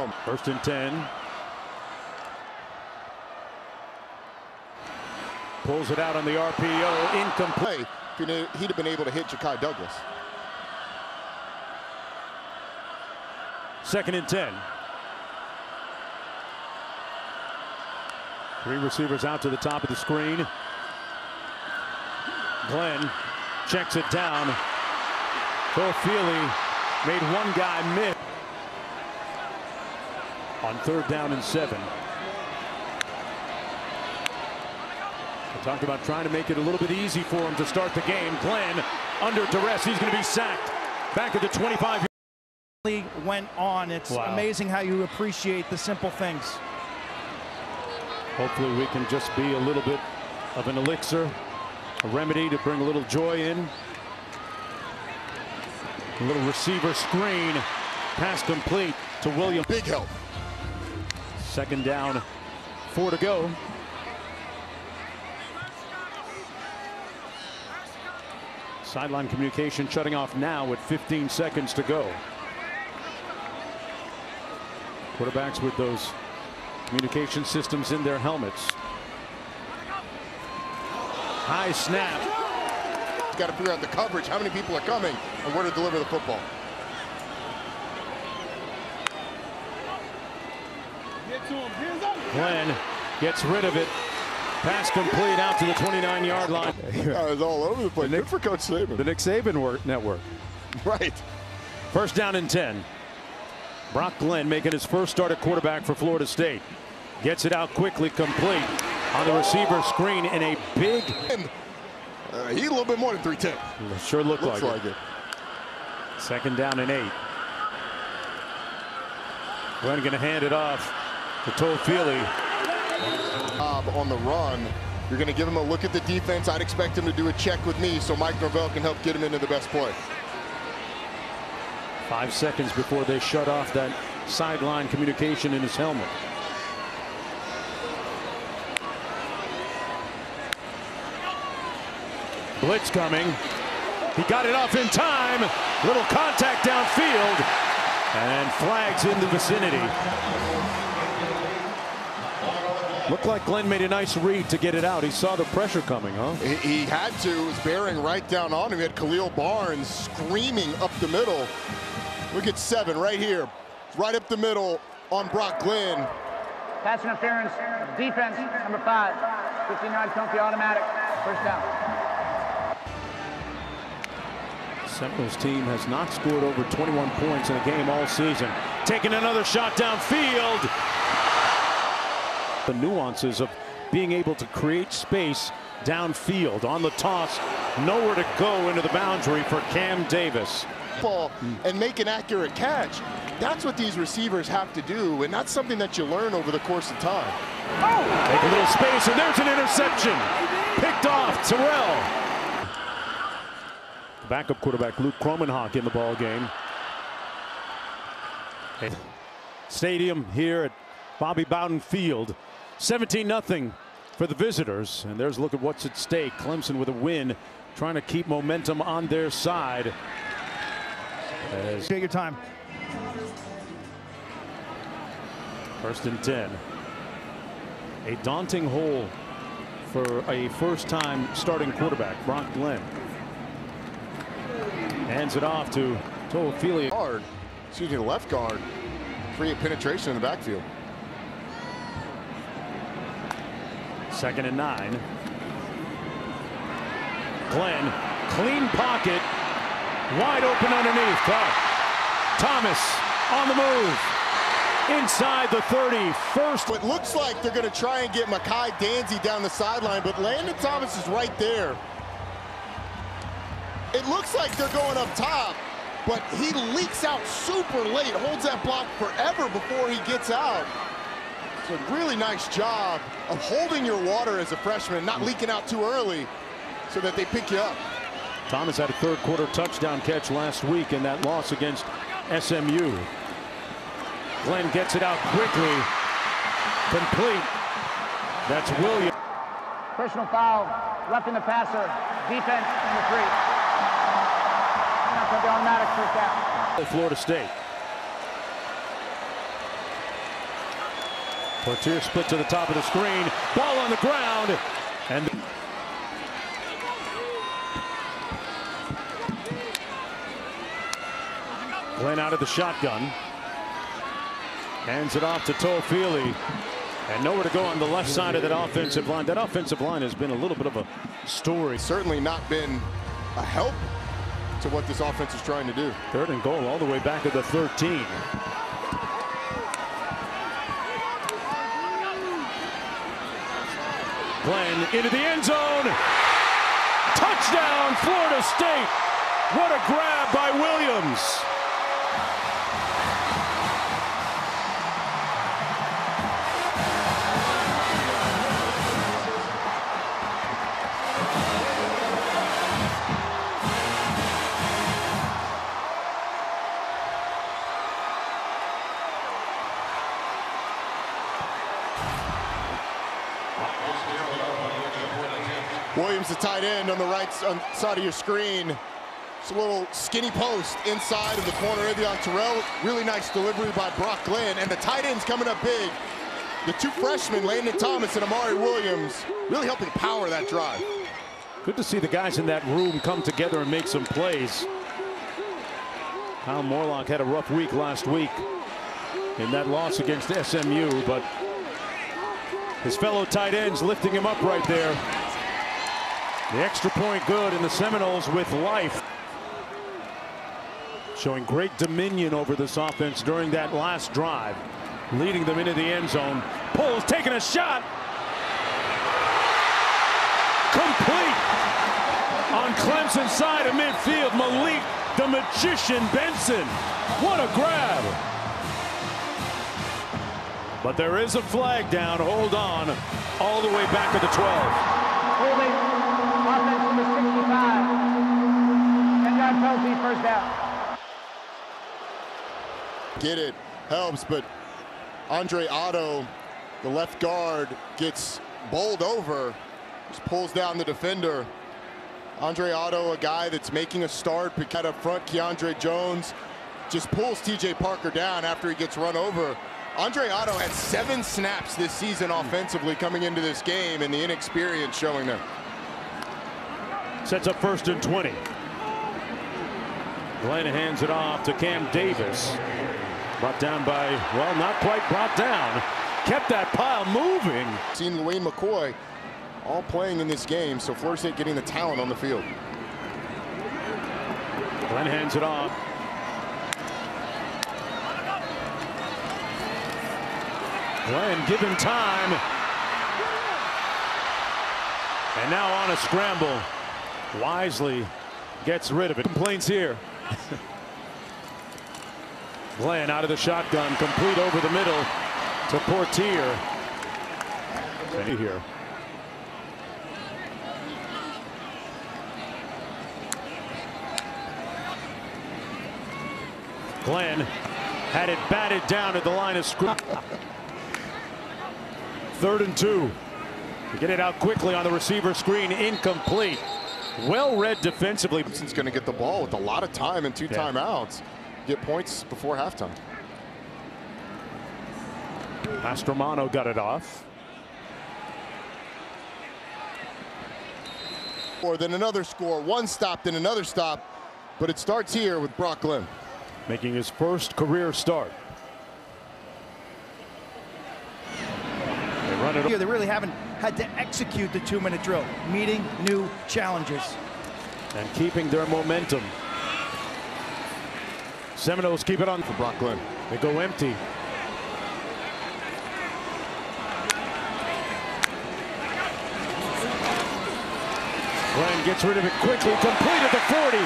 moment. 1st and 10. Pulls it out on the RPO, incomplete. He'd have been able to hit Ja'Kai Douglas. 2nd and 10. 3 receivers out to the top of the screen. Glenn checks it down. Feely made one guy miss. On 3rd down and 7. We talked about trying to make it a little bit easy for him to start the game. Glenn under duress. He's going to be sacked. Back at the 25. Went on. It's amazing how you appreciate the simple things. Hopefully we can just be a little bit of an elixir, a remedy to bring a little joy in. A little receiver screen. Pass complete to Williams. Big help. 2nd down, 4 to go. Sideline communication shutting off now with 15 seconds to go. Quarterbacks with those communication systems in their helmets. High snap. Got to figure out the coverage, how many people are coming, and where to deliver the football. Glenn gets rid of it. Pass complete out to the 29-yard line. It was all over the place. Good for Coach Saban. The Nick Saban network. Right. 1st down and 10. Brock Glenn making his first start at quarterback for Florida State. Gets it out quickly, complete on the receiver screen in a big. He a little bit more than 310. Sure looks like it. 2nd down and 8. Glenn going to hand it off to Feely. On the run, you're going to give him a look at the defense. I'd expect him to do a check with me so Mike Norvell can help get him into the best play. 5 seconds before they shut off that sideline communication in his helmet. Blitz coming. He got it off in time. Little contact downfield. And flags in the vicinity. Looked like Glenn made a nice read to get it out. He saw the pressure coming, huh? He had to. It was bearing right down on him. He had Khalil Barnes screaming up the middle. Look at 7 right here. Right up the middle on Brock Glenn. Pass interference, defense, number 5. 15-yard penalty automatic. 1st down. Seminoles team has not scored over 21 points in a game all season. Taking another shot downfield. The nuances of being able to create space downfield on the toss. Nowhere to go into the boundary for Cam Davis. Ball and make an accurate catch. That's what these receivers have to do, and that's something that you learn over the course of time. Take a little space, and there's an interception. Picked off, Terrell. Backup quarterback Luke Kromenhoek in the ball game. Stadium here at Bobby Bowden Field. 17-0 for the visitors. And there's a look at what's at stake. Clemson with a win, trying to keep momentum on their side. Take your time. 1st and 10. A daunting hole for a first-time starting quarterback, Brock Glenn. Hands it off to Feely. The left guard. Free penetration in the backfield. 2nd and 9. Glenn, clean pocket, wide open underneath. Thomas on the move. Inside the 30, first. It looks like they're going to try and get Mekhi Danzy down the sideline, but Landon Thomas is right there. It looks like they're going up top, but he leaks out super late, holds that block forever before he gets out. So really nice job of holding your water as a freshman, not leaking out too early so that they pick you up. Thomas had a 3rd quarter touchdown catch last week in that loss against SMU. Glenn gets it out quickly. Complete. That's Williams. Personal foul, roughing the passer, defense, number 3. Automatic 1st down. Florida State. Portier split to the top of the screen. Ball on the ground. And Glenn out of the shotgun. Hands it off to Toafili. And nowhere to go on the left side of that offensive line. That offensive line has been a little bit of a story. Certainly not been a help to what this offense is trying to do. 3rd and goal all the way back at the 13. Glenn into the end zone. Touchdown, Florida State. What a grab by Williams. Williams, the tight end, on the right side of your screen. It's a little skinny post inside of the corner. Avion Terrell, really nice delivery by Brock Glenn, and the tight end's coming up big. The 2 freshmen, Landon Thomas and Amari Williams, really helping power that drive. Good to see the guys in that room come together and make some plays. Kyle Morlock had a rough week last week in that loss against SMU, but his fellow tight ends lifting him up right there. The extra point good, and the Seminoles with life. Showing great dominion over this offense during that last drive. Leading them into the end zone. Pulls, taking a shot. Complete. On Clemson's side of midfield, Malik the Magician Benson. What a grab. But there is a flag down. Hold on. All the way back to the 12. Holding. Offense number 65. 10-yard penalty, first down. Get it, helps, but Andre Otto, the left guard, gets bowled over, just pulls down the defender. Andre Otto, a guy that's making a start, Piquet up front, Keandre Jones, just pulls TJ Parker down after he gets run over. Andre Otto had 7 snaps this season offensively coming into this game, and the inexperience showing there. Sets up 1st and 20. Glenn hands it off to Cam Davis. Brought down by, well, not quite brought down. Kept that pile moving. Seen Dwayne McCoy all playing in this game, so Florida State getting the talent on the field. Glenn hands it off. Glenn given time. And now on a scramble. Wisely gets rid of it. Complaints here. Glenn out of the shotgun, complete over the middle to Portier. Here. Glenn had it batted down at the line of scrimmage. 3rd and 2. To get it out quickly on the receiver screen, incomplete. Well read defensively. Clemson's going to get the ball with a lot of time and 2 timeouts. Get points before halftime. Mastromano got it off. Or then another score, 1 stop, then another stop. But it starts here with Brock Glenn. Making his first career start. They run it. They really haven't had to execute the 2-minute drill, meeting new challenges. And keeping their momentum. Seminoles keep it on for Brock Glenn. They go empty. Glenn gets rid of it quickly, complete at the 40,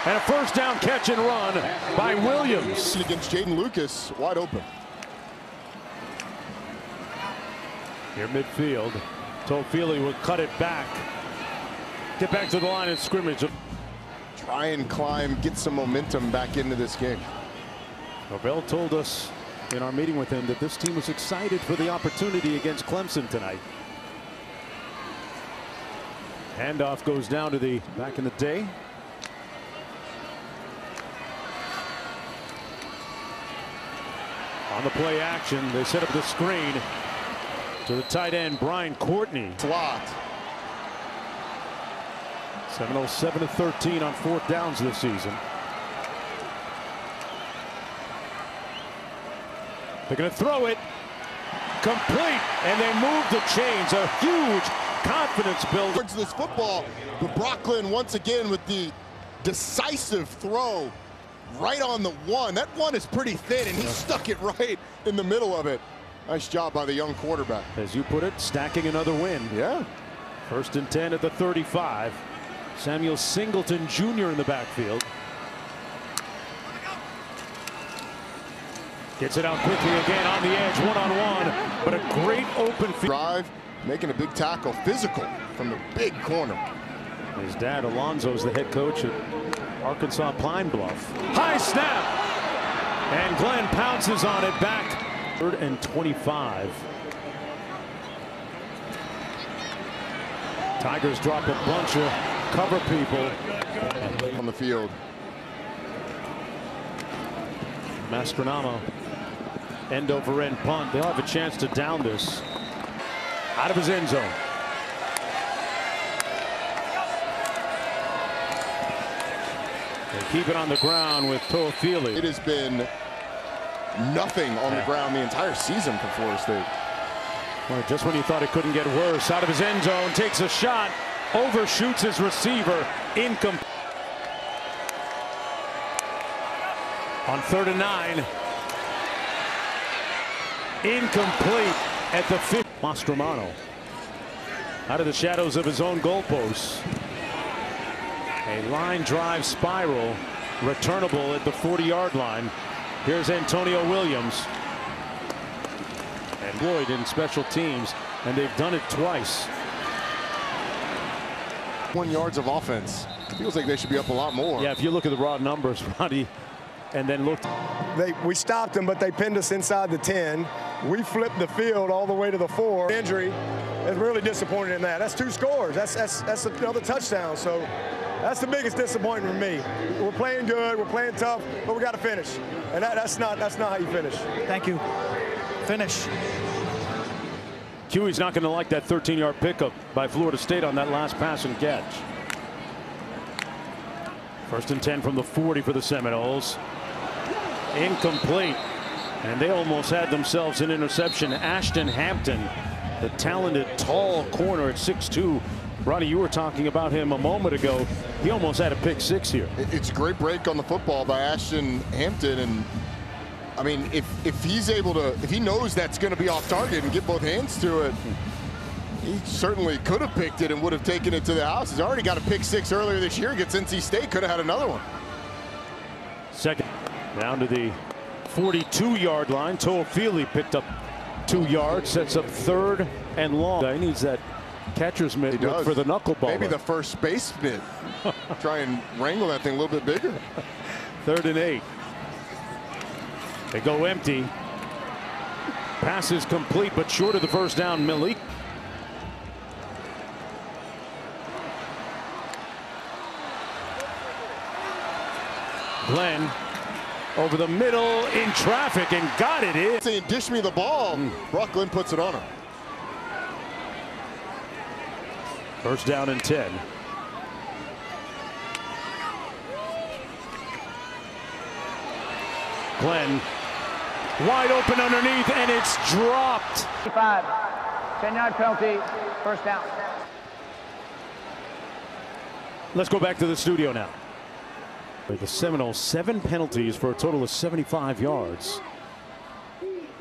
and a 1st down catch and run by Williams. Against Jaden Lucas, wide open. Here midfield, Toafili will cut it back. Get back to the line of scrimmage. Try and climb, get some momentum back into this game. Norvell told us in our meeting with him that this team was excited for the opportunity against Clemson tonight. Handoff goes down to the back in the day. On the play action, they set up the screen. To the tight end, Brian Courtney. Slot. 707 to 13 on 4th downs this season. They're going to throw it. Complete. And they move the chains. A huge confidence build. Towards this football, but Brooklyn once again with the decisive throw right on the one. That one is pretty thin, and he stuck it right in the middle of it. Nice job by the young quarterback. As you put it, stacking another win. Yeah. 1st and 10 at the 35. Samuel Singleton Jr. in the backfield. Gets it out quickly again on the edge, one-on-one, but a great open field. Drive, making a big tackle, physical from the big corner. His dad, Alonzo, is the head coach at Arkansas Pine Bluff. High snap! And Glenn pounces on it back. 3rd and 25. Tigers drop a bunch of cover people on the field. Mastronomo, end over end punt. They'll have a chance to down this. Out of his end zone. They keep it on the ground with Toafili. It has been nothing on the ground the entire season for Florida State. Well, just when you thought it couldn't get worse, out of his end zone, takes a shot, overshoots his receiver, incomplete. On 3rd and 9. Incomplete at the 5th. Mastromano out of the shadows of his own goalposts. A line drive spiral, returnable at the 40-yard line. Here's Antonio Williams. And Lloyd in special teams, and they've done it twice. 1 yards of offense. Feels like they should be up a lot more. Yeah, if you look at the raw numbers, Roddy, and then look. We stopped them, but they pinned us inside the 10. We flipped the field all the way to the 4. Injury is really disappointed in that. That's 2 scores. That's another touchdown. So that's the biggest disappointment for me. We're playing good, we're playing tough, but we got to finish. And that's not how you finish. Thank you. Finish. Huey's not going to like that 13-yard pickup by Florida State on that last pass and catch. 1st and 10 from the 40 for the Seminoles. Incomplete. And they almost had themselves an interception. Ashton Hampton, the talented tall corner at 6'2". Ronnie, you were talking about him a moment ago. He almost had a pick 6 here. It's a great break on the football by Ashton Hampton. And I mean, if he's able to, if he knows that's going to be off target and get both hands to it, he certainly could have picked it and would have taken it to the house. He's already got a pick 6 earlier this year against NC State. Could have had another one. 2nd down to the 42-yard line. Toafili picked up 2 yards, sets up 3rd and long. He needs that catcher's mitt for the knuckleball. Maybe the first base mitt. Try and wrangle that thing a little bit bigger. 3rd and 8. They go empty. Pass is complete, but short of the 1st down. Malik. Glenn over the middle in traffic and got it in. Saying, dish me the ball. Brooklyn puts it on him. 1st down and 10. Glenn wide open underneath, and it's dropped. 5, 10-yard penalty, 1st down. Let's go back to the studio now. The Seminoles 7 penalties for a total of 75 yards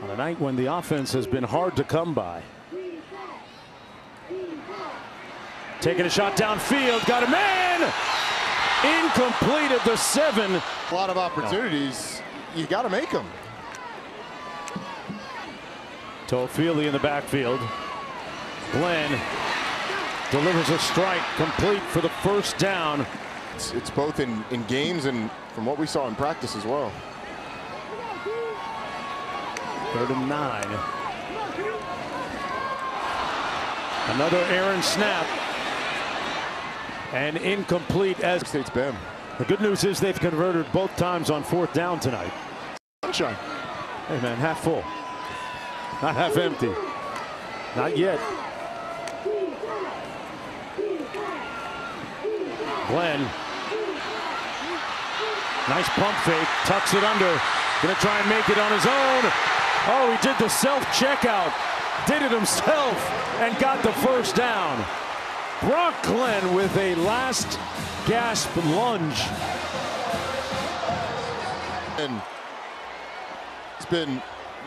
on a night when the offense has been hard to come by. Taking a shot downfield, got a man, incomplete at the 7. A lot of opportunities, you got to make them. Toafili in the backfield. Glenn delivers a strike, complete for the 1st down. It's both in games and from what we saw in practice as well. 3rd and 9. Another errant snap. And incomplete as State's been. The good news is they've converted both times on 4th down tonight. Sunshine. Hey man, half full, not half empty. Not yet. Glenn. Nice pump fake. Tucks it under. Gonna try and make it on his own. Oh, he did the self-checkout. Did it himself and got the first down. Brock Glenn with a last gasp lunge. And it's been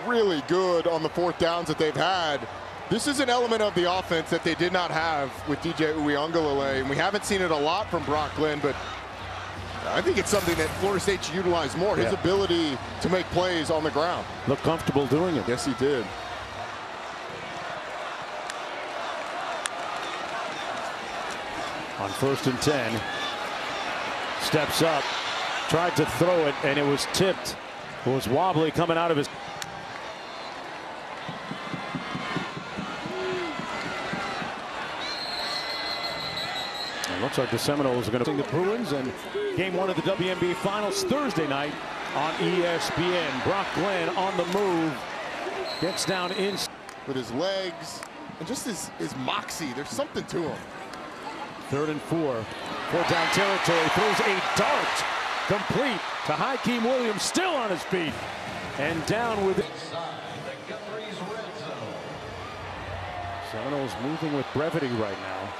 really good on the fourth downs that they've had. This is an element of the offense that they did not have with DJ Uiagalelei, and we haven't seen it a lot from Brock Glenn, but I think it's something that Florida State should utilize more, his ability to make plays on the ground. Looked comfortable doing it. Yes, he did. On 1st and 10, steps up, tried to throw it, and it was tipped. It was wobbly coming out of his. It looks like the Seminoles are going to sing the Bruins, and game 1 of the WNBA Finals Thursday night on ESPN. Brock Glenn on the move, gets down in with his legs and just his moxie. There's something to him. 3rd and 4, 4th down territory, throws a dart complete to Hakeem Williams, still on his feet and down with it. Seminoles moving with brevity right now.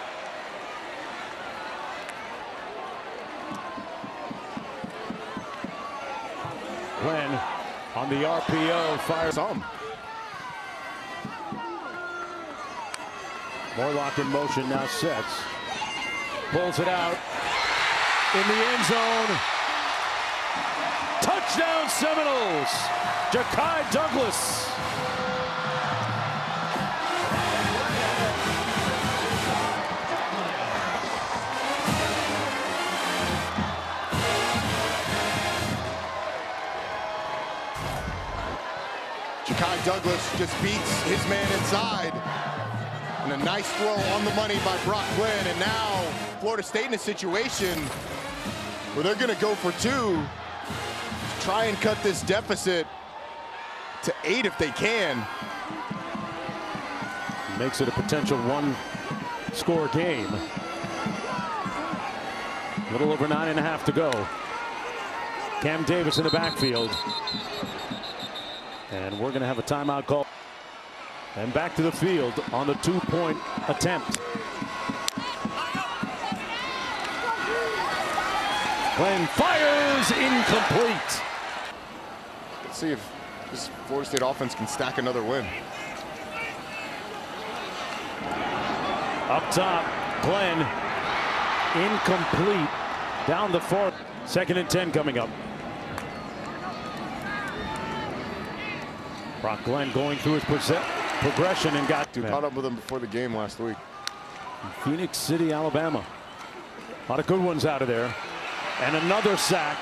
Glenn on the RPO, fires some. Morlock in motion, now sets. Pulls it out in the end zone. Touchdown Seminoles! Ja'Kai Douglas. Ja'Kai Douglas just beats his man inside. And a nice throw on the money by Brock Glenn. And now Florida State in a situation where they're going to go for 2 to try and cut this deficit to 8 if they can. Makes it a potential 1-score game. A little over 9.5 to go. Cam Davis in the backfield. And we're going to have a timeout call. And back to the field on the 2-point attempt. Glenn fires, incomplete. Let's see if this Florida State offense can stack another win. Up top, Glenn, incomplete. Down the 4th. 2nd and 10 coming up. Brock Glenn going through his progression and got caught up with him before the game last week. Phoenix City, Alabama. A lot of good ones out of there. And another sack.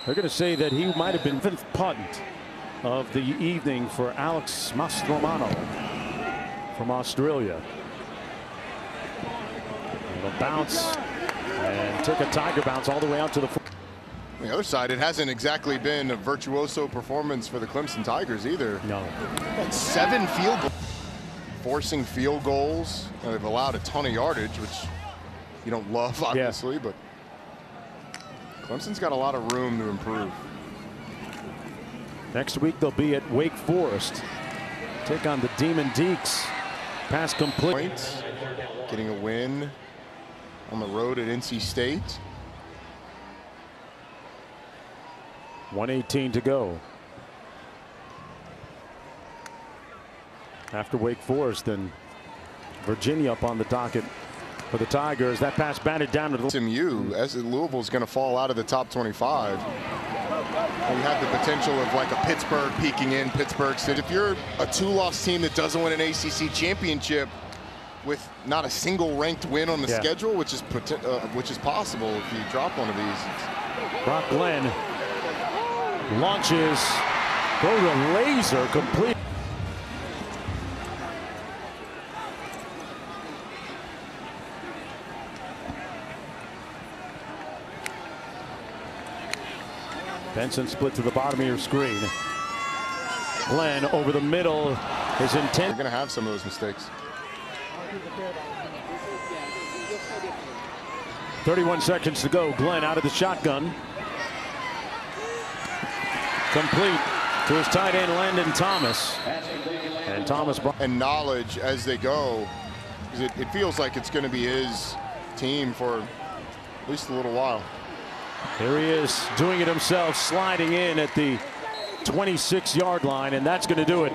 They're going to say that he might have been 5th punt of the evening for Alex Mastromano from Australia. It'll bounce and take a tiger bounce all the way out to the. On the other side, it hasn't exactly been a virtuoso performance for the Clemson Tigers either. No. Got 7 field goals. Forcing field goals. They've allowed a ton of yardage, which you don't love, obviously, but Clemson's got a lot of room to improve. Next week they'll be at Wake Forest. Take on the Demon Deacs. Pass complete. Getting a win on the road at NC State. 1:18 to go. After Wake Forest, then Virginia up on the docket for the Tigers. That pass batted down to the SMU, as Louisville's going to fall out of the top 25. You have the potential of like a Pittsburgh peeking in. Pittsburgh City. If you're a 2-loss team that doesn't win an ACC championship with not a single ranked win on the schedule, which is possible if you drop one of these. Brock Glenn launches, throw the laser complete. Benson split to the bottom of your screen. Glenn over the middle. His intent. They're going to have some of those mistakes. 31 seconds to go. Glenn out of the shotgun. Complete to his tight end, Landon Thomas. And Thomas and knowledge as they go, because it feels like it's going to be his team for at least a little while. Here he is doing it himself, sliding in at the 26-yard line, and that's going to do it.